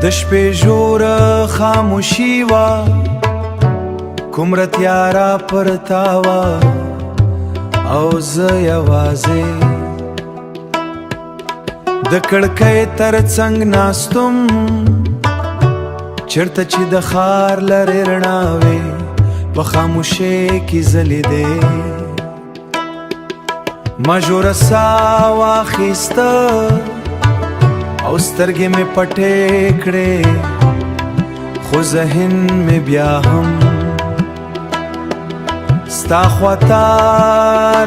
د شپې ژوره خاموشي وه کومره تیاره پرته وه او زه یوازې د کړکۍ تر څنګ ناستم چېرته چې د ښار لرې رڼاوې په خاموشۍ کې ځلېدې ما ژوره ساه واخیسته او سترګې مې پټې کړې خو ذهن مې بیا هم ستا خواته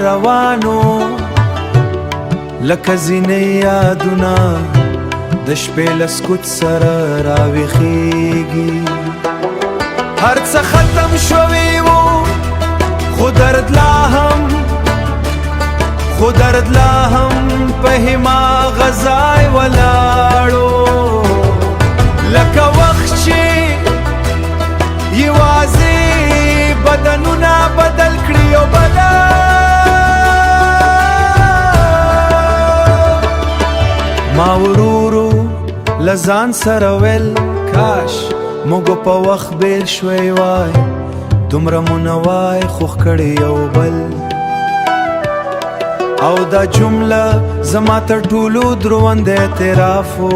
روانو لکه ځینې یادونه د شپې له سکوت سره راویښېږي هر څه ختم شوي وو خو درد لا هم په هماغه ځای ولاړو لکه وخت چې یوازې بدنونه بدل کړي او ما ورورو لزان سره ویل کاش موږ په وخت بیل شوی وای دومره مو نه وای خوښ کړی یو بل او دا جمله زما تر ټولو دروند اعتراف و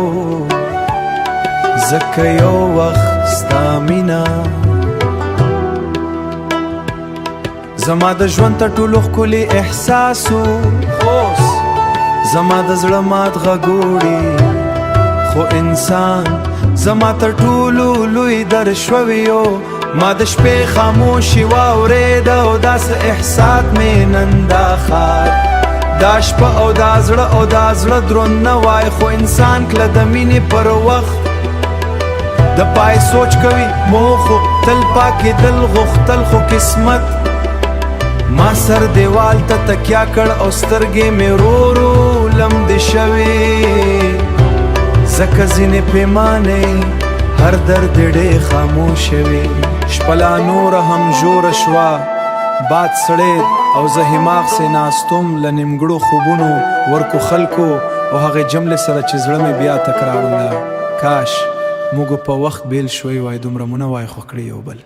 ځکه یو وخت ستا مینه زما د ژوند تر ټولو ښکلی احساس و اوس زما د زړه مات غږوړي خو انسان زما تر ټولو لوی در شوی و ما د شپې خاموشي واورېده او داسې احساس مې نن دا ښار دا شپه او دا زړه او دا زړه دروند نه وای خو انسان کله د مینې پر وخت د پای سوچ کوي موخو تل پاکېدل غوښتل خو قسمت ما سر دیوال ته تکیا کړ او سترګې مې ورو ورو لمدې شوې ځکه ځینې پیمانې هر درد ډېر خاموشه وي شپه لا نوره هم ژوره شوه باد سړید او زه هماغ سې ناستم له نیمګړو خوبونو ورکو خلکو او هغې جملې سره چې زړه مې بیا تکراروله کاش موږ په وخت بیل شوی وای دومره مو نه وای خوښ کړی یو بل